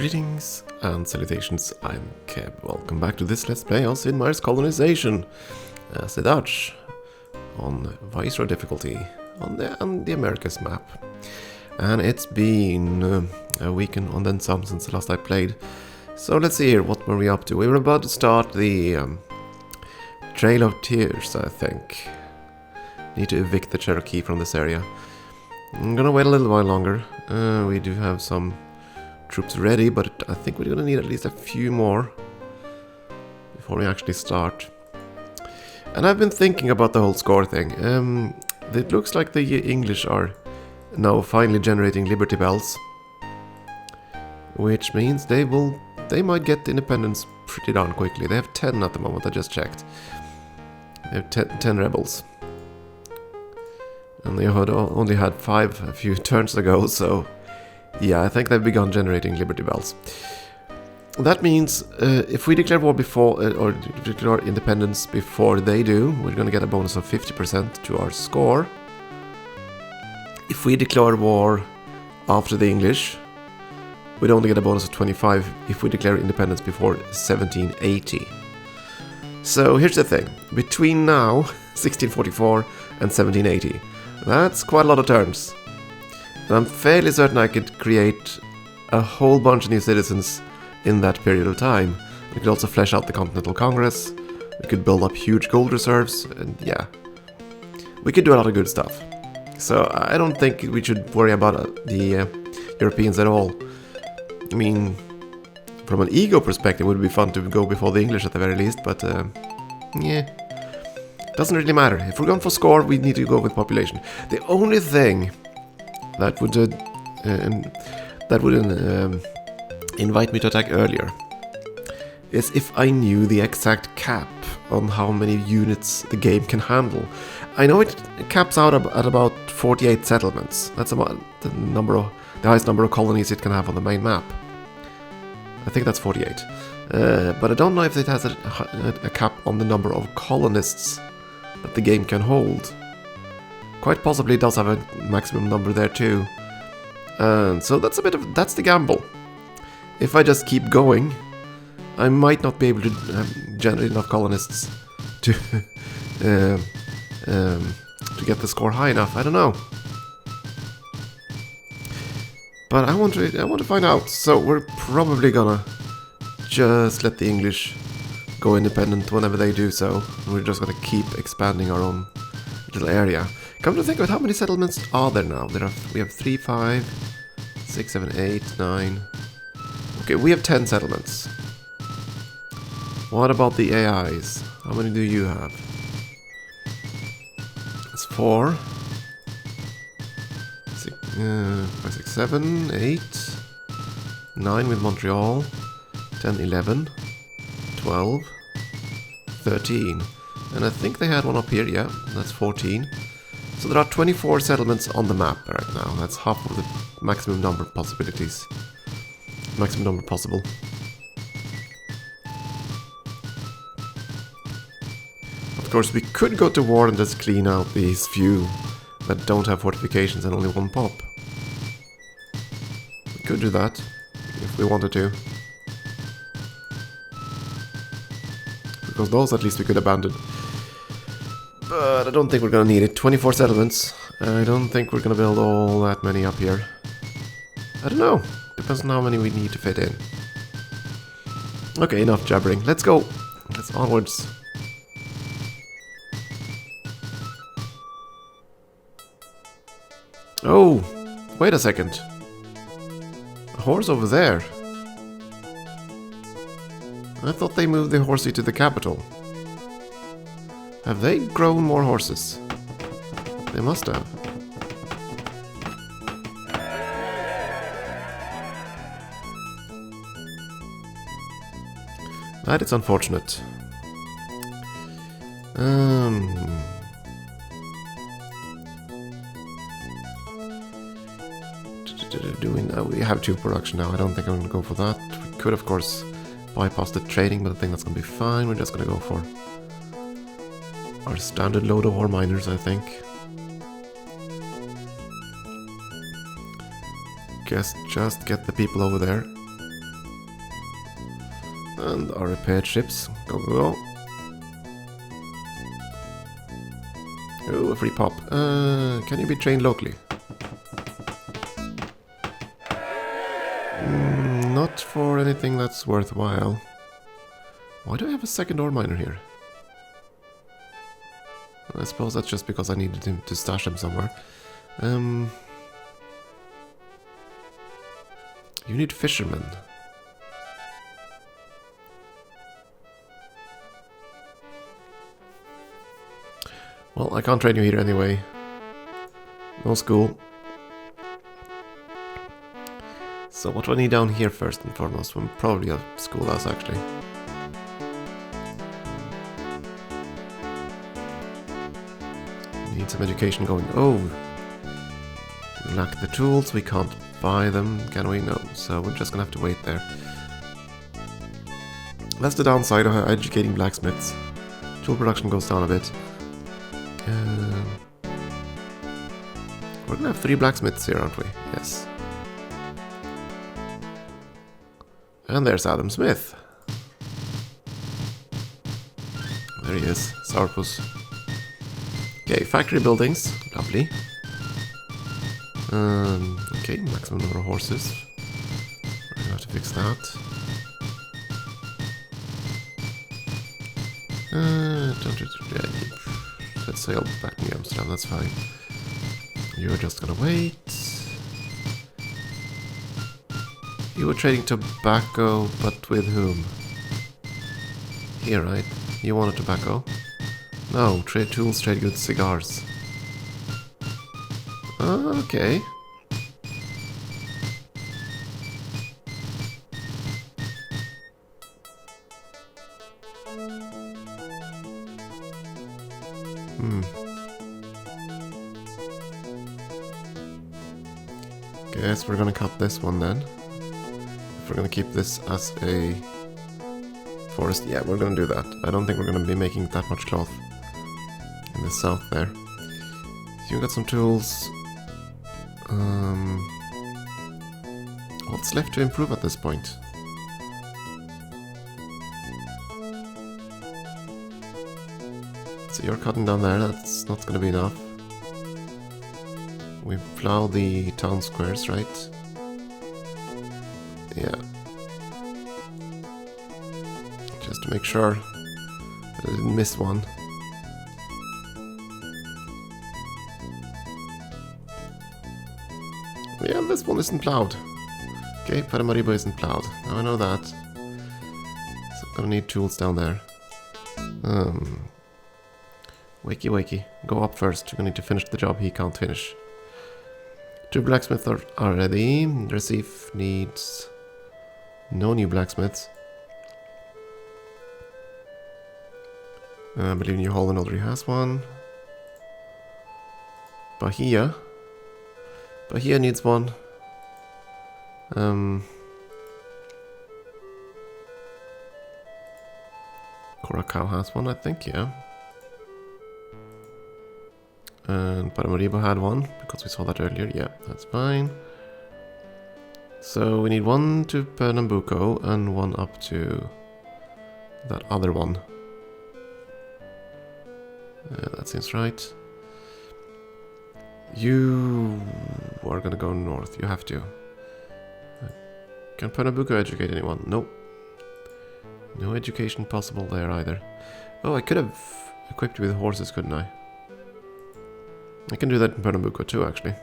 Greetings and salutations, I'm Keb. Welcome back to this Let's Play on Sid Meier's Colonization as the Dutch on Viceroy difficulty on the Americas map. And it's been a week and then some since the last I played. So let's see here, what were we up to? We were about to start the Trail of Tears, I think. Need to evict the Cherokee from this area. I'm gonna wait a little while longer. We do have some troops ready, but I think we're gonna need at least a few more before we actually start. And I've been thinking about the whole score thing. It looks like the English are now finally generating Liberty Bells, which means they might get independence pretty darn quickly. They have 10 at the moment, I just checked. They have 10 rebels. And they only had 5 a few turns ago, so yeah, I think they've begun generating Liberty Bells. That means if we declare war before, or declare independence before they do, we're gonna get a bonus of 50% to our score. If we declare war after the English, we'd only get a bonus of 25 if we declare independence before 1780. So here's the thing, between now, 1644 and 1780, that's quite a lot of turns. And I'm fairly certain I could create a whole bunch of new citizens in that period of time. We could also flesh out the Continental Congress, we could build up huge gold reserves, and yeah, we could do a lot of good stuff. So I don't think we should worry about the Europeans at all. I mean, from an ego perspective, it would be fun to go before the English at the very least, but yeah, doesn't really matter. If we're going for score, we need to go with population. The only thing that would invite me to attack earlier is if I knew the exact cap on how many units the game can handle. I know it caps out at about 48 settlements. That's about the highest number of colonies it can have on the main map. I think that's 48. But I don't know if it has a cap on the number of colonists that the game can hold. Quite possibly it does have a maximum number there too. And so that's the gamble. If I just keep going, I might not be able to generate enough colonists to get the score high enough. I don't know. But I want to find out. So we're probably gonna just let the English go independent whenever they do so. We're just gonna keep expanding our own little area. Come to think of it, how many settlements are there now? We have 3, 5, 6, 7, 8, 9. Okay, we have 10 settlements. What about the AIs? How many do you have? It's 4. 5, 6, 7, 8. 9 with Montreal. 10, 11. 12. 13. And I think they had one up here, yeah, that's 14. So there are 24 settlements on the map right now. That's half of the maximum number of possibilities. Maximum number possible. Of course, we could go to war and just clean out these few that don't have fortifications and only one pop. We could do that, if we wanted to. Because those at least we could abandon. But I don't think we're gonna need it. 24 settlements. I don't think we're gonna build all that many up here. I don't know. Depends on how many we need to fit in. Okay, enough jabbering. Let's go. Let's onwards. Oh, wait a second. A horse over there. I thought they moved the horsey to the capital. Have they grown more horses? They must have. That is unfortunate. We have 2 production now. I don't think I'm going to go for that. We could, of course, bypass the trading, but I think that's going to be fine. We're just going to go for our standard load of ore miners, I think. Just get the people over there. And our repaired ships. Go, go, go. Oh, a free pop. Can you be trained locally? Not for anything that's worthwhile. Why do I have a second ore miner here? I suppose that's just because I needed him to stash him somewhere. You need fishermen. Well, I can't train you here anyway. No school. So what do I need down here first and foremost? Well, probably a schoolhouse actually. Need some education going. Oh! We lack the tools, we can't buy them, can we? No, so we're just gonna have to wait there. That's the downside of educating blacksmiths. Tool production goes down a bit. We're gonna have 3 blacksmiths here, aren't we? Yes. And there's Adam Smith. There he is, Sourpuss. Okay, factory buildings, lovely. Okay, maximum number of horses. We're gonna have to fix that. Let's sail back to Amsterdam, that's fine. You're just gonna wait. You were trading tobacco, but with whom? Here, right? You wanted tobacco? No, trade tools, trade goods, cigars. Okay. Guess we're gonna cut this one then. If we're gonna keep this as a forest, yeah, we're gonna do that. I don't think we're gonna be making that much cloth in the south there. You got some tools. What's left to improve at this point? So you're cutting down there, that's not gonna be enough. We plow the town squares, right? Yeah. Just to make sure that I didn't miss one. Yeah, this one isn't plowed. Okay, Paramaribo isn't plowed. Now I know that. So I'm gonna need tools down there. Wakey wakey. Go up first. You're gonna need to finish the job he can't finish. 2 blacksmiths are ready. Recife needs no new blacksmiths. I believe New Holland already has one. Bahia needs one. Curacao has one, I think, yeah. And Paramaribo had one, because we saw that earlier. Yeah, that's fine. So we need 1 to Pernambuco and 1 up to that other one. That seems right. You are gonna go north, you have to. Can Pernambuco educate anyone? Nope. No education possible there either. Oh, I could have equipped you with horses, couldn't I? I can do that in Pernambuco too, actually.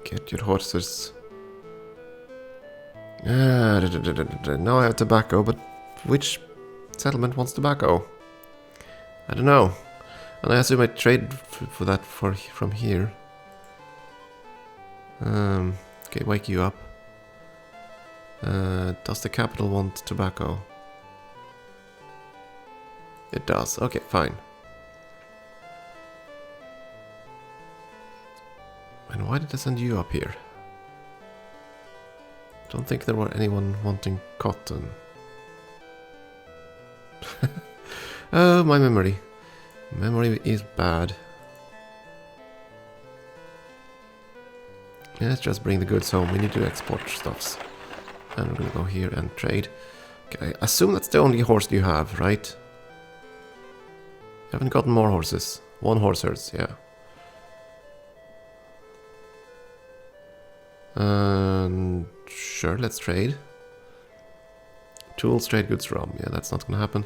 Get your horses. Now I have tobacco, but which settlement wants tobacco? I don't know. And I assume I trade for that from here. Okay, wake you up. Does the capital want tobacco? It does. Okay, fine. And why did I send you up here? Don't think there were anyone wanting cotton. Oh, my memory. Memory is bad. Yeah, let's just bring the goods home. We need to export stuffs. And we're gonna go here and trade. Okay, I assume that's the only horse you have, right? You haven't gotten more horses. One horse herds, yeah. Sure, let's trade. Tools, trade goods, rum. Yeah, that's not gonna happen.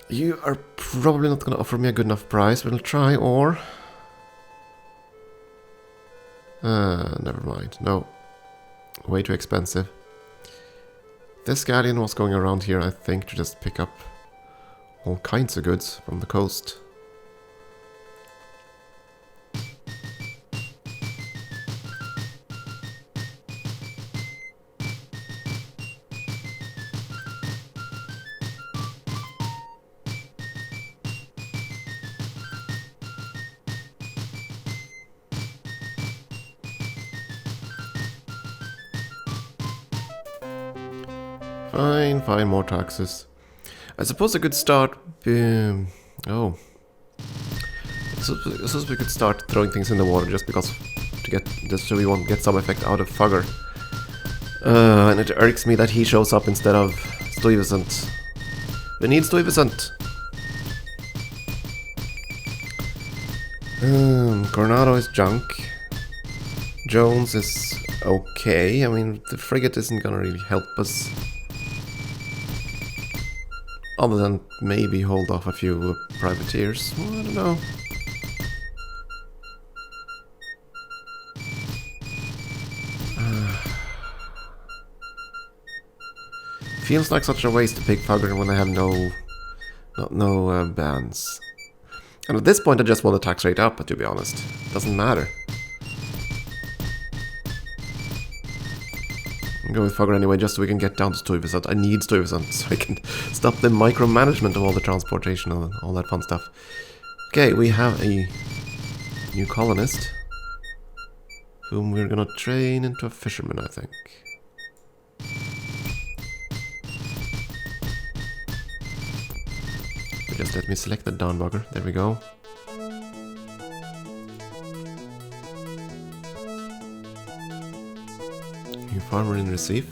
You are probably not gonna offer me a good enough price. We'll try, or... never mind. No. Way too expensive. This galleon was going around here, I think, to just pick up all kinds of goods from the coast. Fine, more taxes. I suppose I could start... oh. I suppose we could start throwing things in the water just because... just so we won't get some effect out of Fugger. And it irks me that he shows up instead of Stuyvesant. We need Stuyvesant! Coronado is junk. Jones is okay. I mean, the frigate isn't gonna really help us. Other than maybe hold off a few privateers. Well, I don't know. Feels like such a waste to pick Fugger when I have no bans. And at this point I just want the tax rate up, to be honest. Doesn't matter. I'll go with Fugger anyway, just so we can get down to Stuyvesant. I need Stuyvesant so I can stop the micromanagement of all the transportation and all that fun stuff. Okay, we have a new colonist, whom we're gonna train into a fisherman, I think. Just let me select the downbugger. There we go. New farmer in Recife.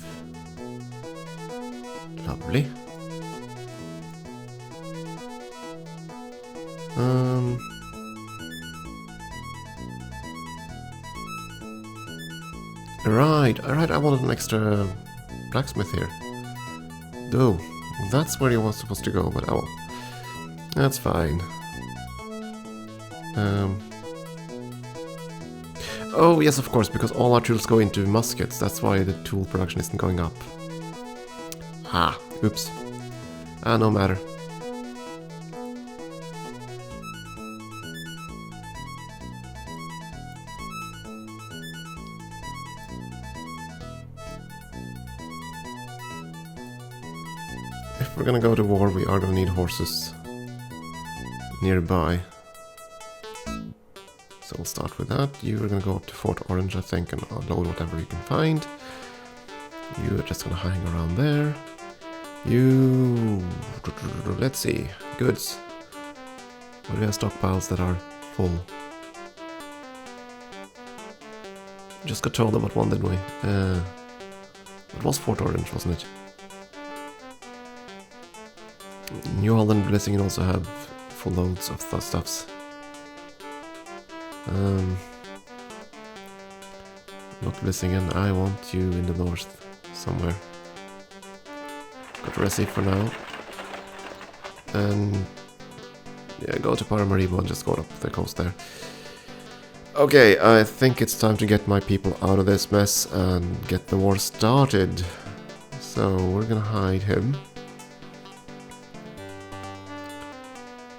Lovely. Right, I wanted an extra blacksmith here. Though, that's where he was supposed to go, but oh well. That's fine. Oh, yes, of course, because all our tools go into muskets. That's why the tool production isn't going up. Ah, oops. No matter. If we're gonna go to war, we are gonna need horses nearby. So we'll start with that. You're gonna go up to Fort Orange, I think, and unload whatever you can find. You're just gonna hang around there. You... let's see. Goods. What do we have stockpiles that are full? Just got told about one, didn't we? It was Fort Orange, wasn't it? New Holland, Blessing also have full loads of stuffs. Not Blessingen, I want you in the north somewhere. Got Recife for now. And yeah, go to Paramaribo and just go up the coast there. Okay, I think it's time to get my people out of this mess and get the war started. So we're gonna hide him.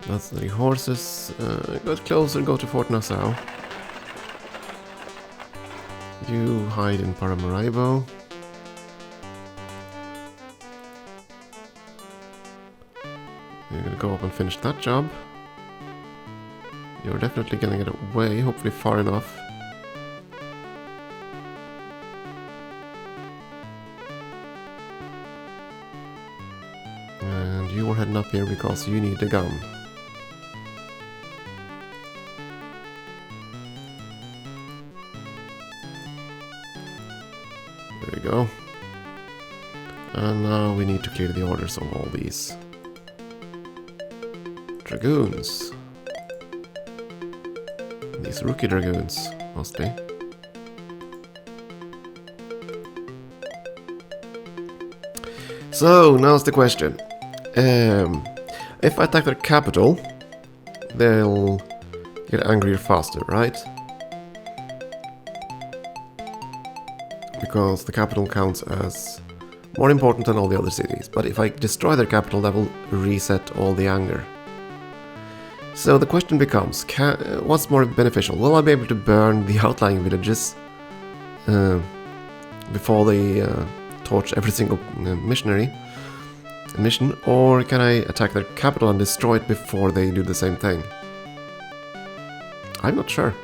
That's the horses. Got closer, go to Fort Nassau. You hide in Paramaribo. You're gonna go up and finish that job. You're definitely gonna get away, hopefully far enough. And you are heading up here because you need a gun. There we go. And now we need to clear the orders of all these dragoons. These rookie dragoons, mostly. So, now's the question. If I attack their capital, they'll get angrier faster, right? Because the capital counts as more important than all the other cities. But if I destroy their capital, that will reset all the anger. So the question becomes, what's more beneficial? Will I be able to burn the outlying villages before they torch every single mission, or can I attack their capital and destroy it before they do the same thing? I'm not sure.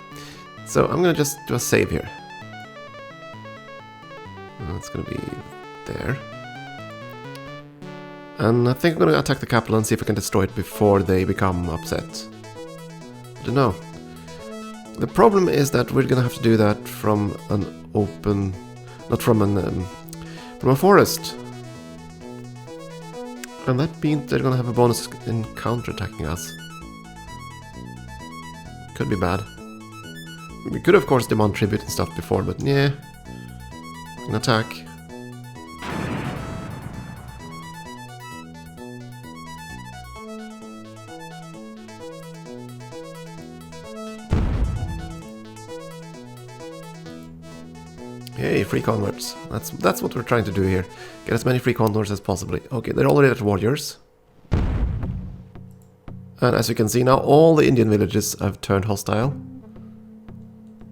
So I'm gonna just do a save here. It's gonna be there. And I think I'm gonna attack the capital and see if I can destroy it before they become upset. I don't know. The problem is that we're gonna have to do that from an open... not from a forest. And that means they're gonna have a bonus in counter-attacking us. Could be bad. We could of course demand tribute and stuff before, but yeah. An attack. Yay, free converts. That's what we're trying to do here. Get as many free converts as possible. Okay, they're already at warriors. And as you can see now, all the Indian villages have turned hostile.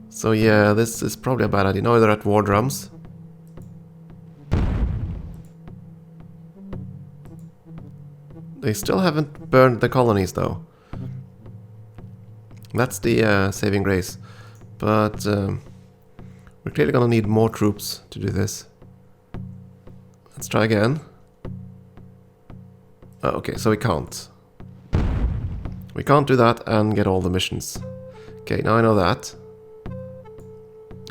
So yeah, this is probably a bad idea. Now they're at war drums. They still haven't burned the colonies though. That's the saving grace. But we're clearly gonna need more troops to do this. Let's try again. Oh, okay, so we can't. We can't do that and get all the missions. Okay, now I know that.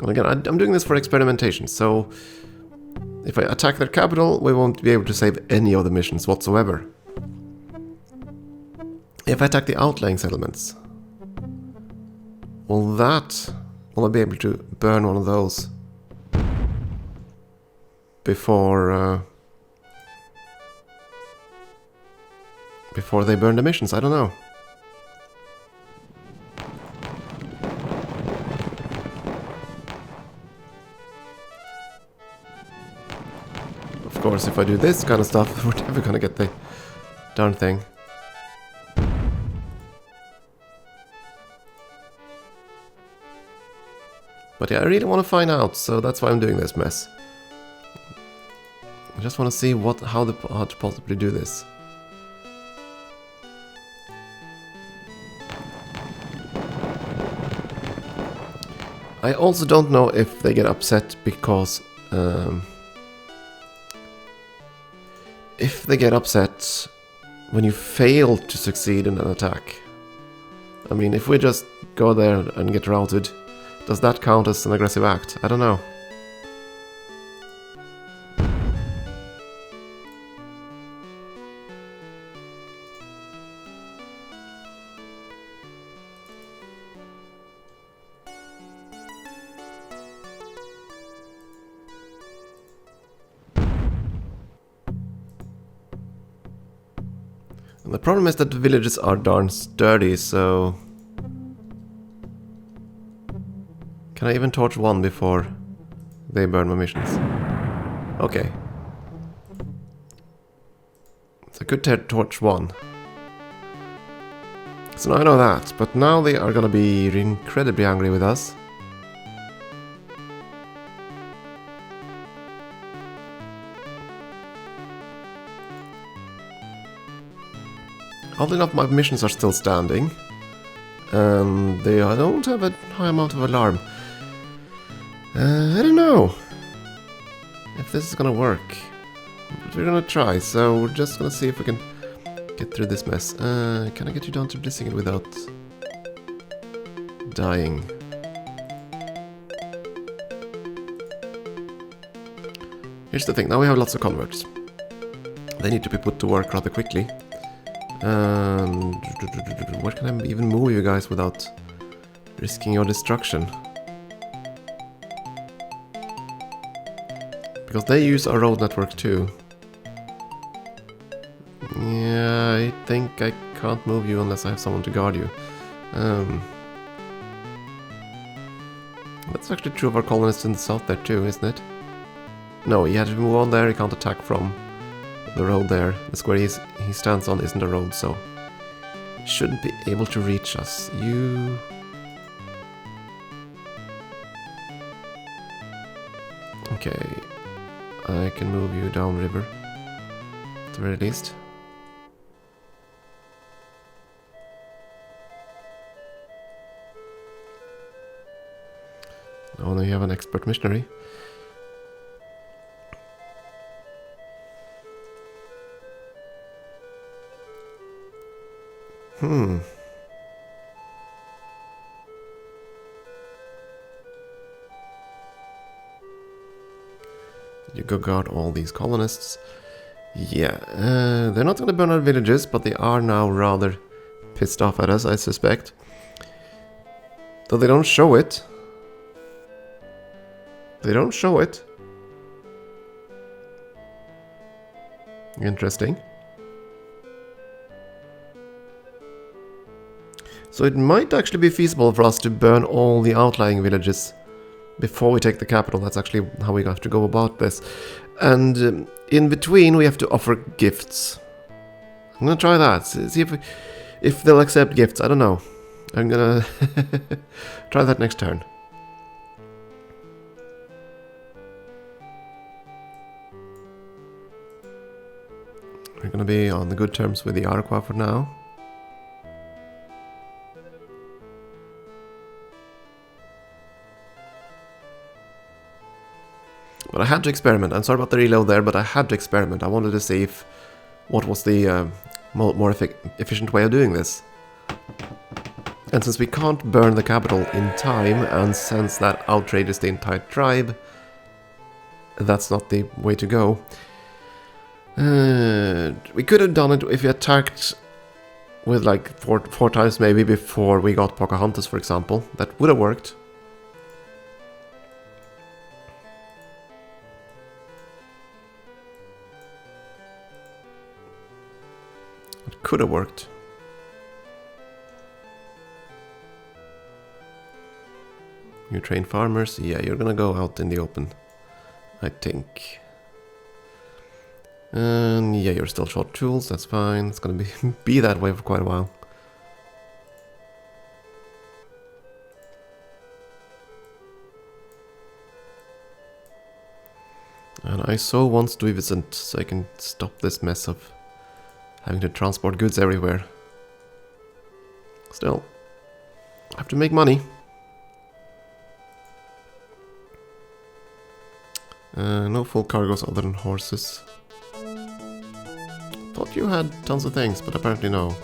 And again, I'm doing this for experimentation, so if I attack their capital, we won't be able to save any of the missions whatsoever. If I attack the outlying settlements, will I be able to burn one of those before they burn the missions? I don't know. Of course, if I do this kind of stuff, we're never gonna get the darn thing. But yeah, I really want to find out, so that's why I'm doing this mess. I just want to see how to possibly do this. I also don't know if they get upset because if they get upset when you fail to succeed in an attack. I mean, if we just go there and get routed, does that count as an aggressive act? I don't know. And the problem is that the villages are darn sturdy, so... Can I even torch one before they burn my missions? Okay. So I could torch one. So now I know that, but now they are gonna be incredibly angry with us. Oddly enough, my missions are still standing. And they don't have a high amount of alarm. I don't know if this is gonna work. But we're gonna try, so we're just gonna see if we can get through this mess. Can I get you down to Blissingen without dying? Here's the thing, now we have lots of converts. They need to be put to work rather quickly. And where can I even move you guys without risking your destruction? Because they use our road network too. Yeah, I think I can't move you unless I have someone to guard you. That's actually true of our colonists in the south there too, isn't it? No, he had to move on there, he can't attack from the road there. The square he stands on isn't a road, so he shouldn't be able to reach us. You... Okay, I can move you downriver, at the very least. Oh, now you have an expert missionary. You go guard all these colonists. Yeah, they're not going to burn our villages, but they are now rather pissed off at us, I suspect. Though they don't show it. They don't show it. Interesting. So it might actually be feasible for us to burn all the outlying villages before we take the capital. That's actually how we have to go about this. And in between we have to offer gifts. I'm gonna try that. See if they'll accept gifts. I don't know. I'm gonna try that next turn. We're gonna be on the good terms with the Arqua for now. But I had to experiment. I'm sorry about the reload there, but I had to experiment. I wanted to see if what was the more efficient way of doing this. And since we can't burn the capital in time, and since that outrages the entire tribe, that's not the way to go. We could have done it if we attacked with like four times maybe before we got Pocahontas, for example. That would have worked. It could have worked. You train farmers? Yeah, you're gonna go out in the open, I think. And yeah, you're still short tools, that's fine. It's gonna be that way for quite a while. And I so want Stuyvesant, so I can stop this mess of having to transport goods everywhere. Still, I have to make money. No full cargoes other than horses. Thought you had tons of things, but apparently no.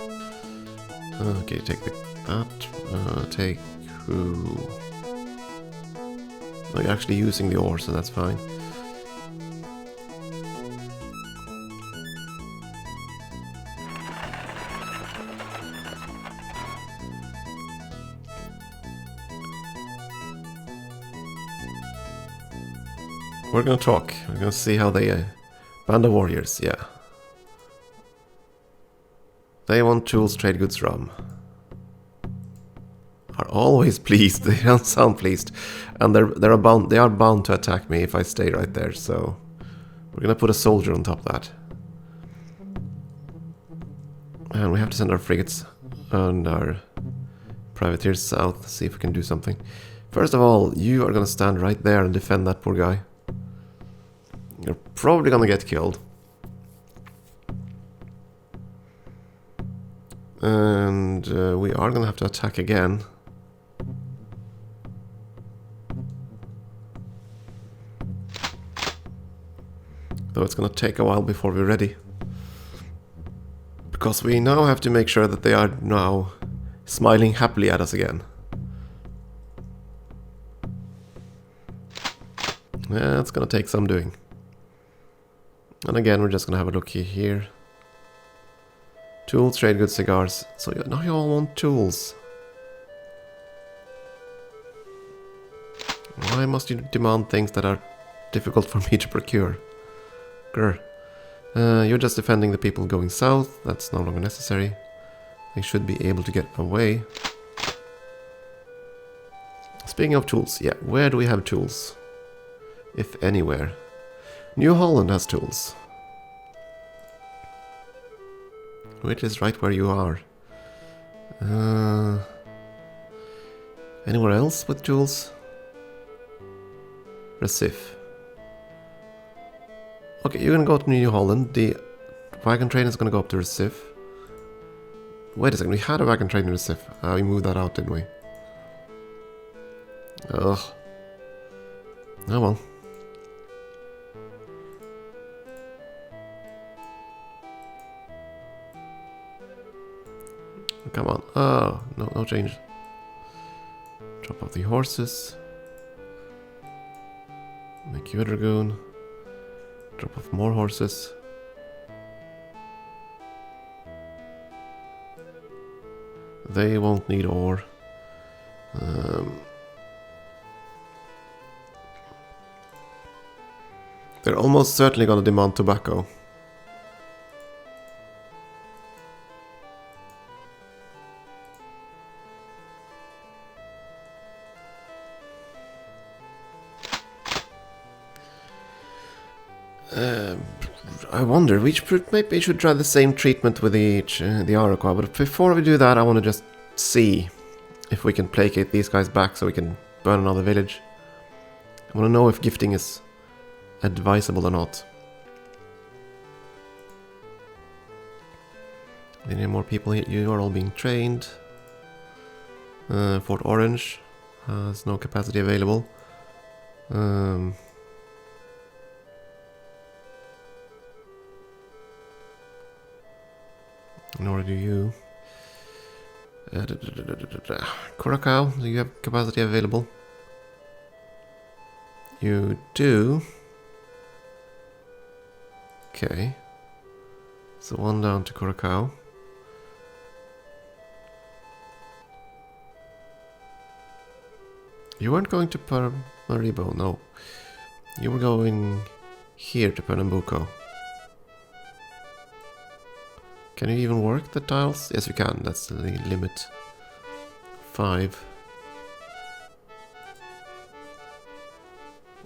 Okay, take that. Take who? Oh, you're actually using the ore, so that's fine. We're gonna talk. We're gonna see how they... Band of warriors, yeah. They want tools, trade goods, rum. Are always pleased. They don't sound pleased. And they are bound to attack me if I stay right there, so... We're gonna put a soldier on top of that. And we have to send our frigates and our privateers south, see if we can do something. First of all, you are gonna stand right there and defend that poor guy. You're probably gonna get killed. And we are gonna have to attack again. Though it's gonna take a while before we're ready. Because we now have to make sure that they are now smiling happily at us again. Yeah, it's gonna take some doing. And again, we're just gonna have a look here. Tools, trade goods, cigars. So now you all want tools. Why must you demand things that are difficult for me to procure? Grr. You're just defending the people going south. That's no longer necessary. They should be able to get away. Speaking of tools, yeah, where do we have tools? If anywhere. New Holland has tools. Which is right where you are. Anywhere else with tools? Recif. Okay, you're gonna go to New Holland. The wagon train is gonna go up to Recif. Wait a second, we had a wagon train in Recif. We moved that out, didn't we? Ugh. Oh well. Come on. Oh, no change. Drop off the horses. Make you a dragoon. Drop off more horses. They won't need ore. They're almost certainly gonna demand tobacco. I wonder, maybe we should try the same treatment with the Iroquois, but before we do that, I want to just see if we can placate these guys back so we can burn another village. I want to know if gifting is advisable or not. Any more people here? You are all being trained. Fort Orange has no capacity available. Nor do you. Curacao, do you have capacity available? You do. Okay. So one down to Curacao. You weren't going to Paramaribo, no. You were going here to Pernambuco. Can you even work the tiles? Yes, you can. That's the limit. 5.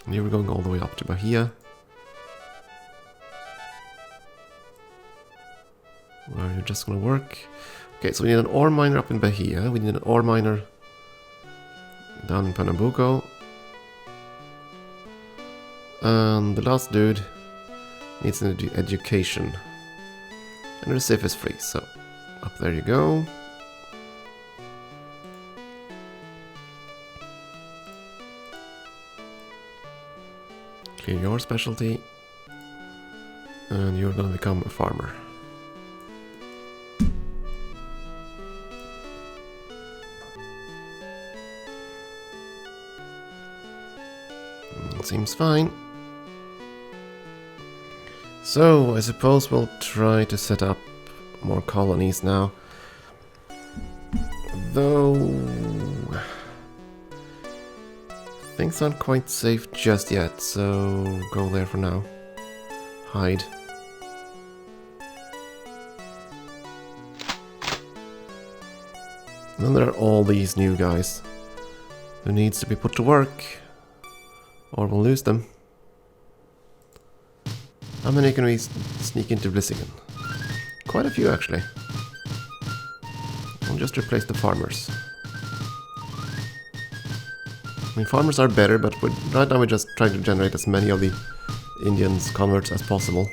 And you were going all the way up to Bahia. Where you're just gonna work. Okay, so we need an ore miner up in Bahia. We need an ore miner down in Pernambuco. And the last dude needs an education. And Recif is free, so up there you go. Clear your specialty. And you're gonna become a farmer. Seems fine. So, I suppose we'll try to set up more colonies now. Though things aren't quite safe just yet, so go there for now. Hide. And then there are all these new guys who needs to be put to work, or we'll lose them. How many can we sneak into Vlissingen? Quite a few, actually. I'll just replace the farmers. I mean, farmers are better, but right now we're just trying to generate as many of the Indians converts as possible.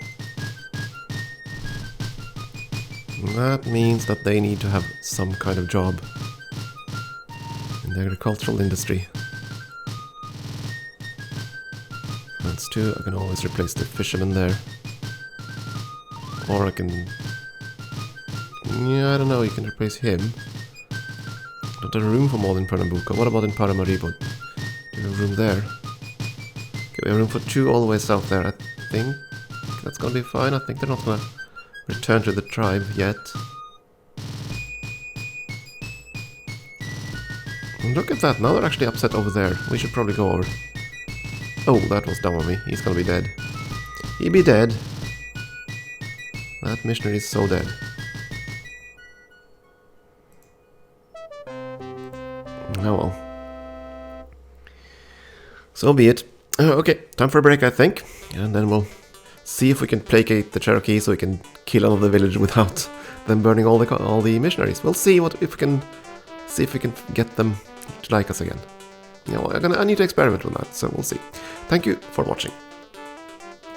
And that means that they need to have some kind of job in the agricultural industry. That's 2. I can always replace the fisherman there. Or I can... yeah, I don't know, you can replace him. Don't have room for more in Pernambuco. What about in Paramaribo? Do you have room there? Okay, we have room for 2 all the way south there, I think. That's gonna be fine. I think they're not gonna return to the tribe yet. And look at that, now they're actually upset over there. We should probably go over. Oh, that was dumb of me. He's gonna be dead. He be dead. That missionary is so dead. Oh well. So be it. Okay, time for a break, I think. And then we'll see if we can placate the Cherokee so we can kill another village without them burning all the missionaries. We'll see if we can get them to like us again. Yeah, well, I need to experiment with that, so we'll see. Thank you for watching.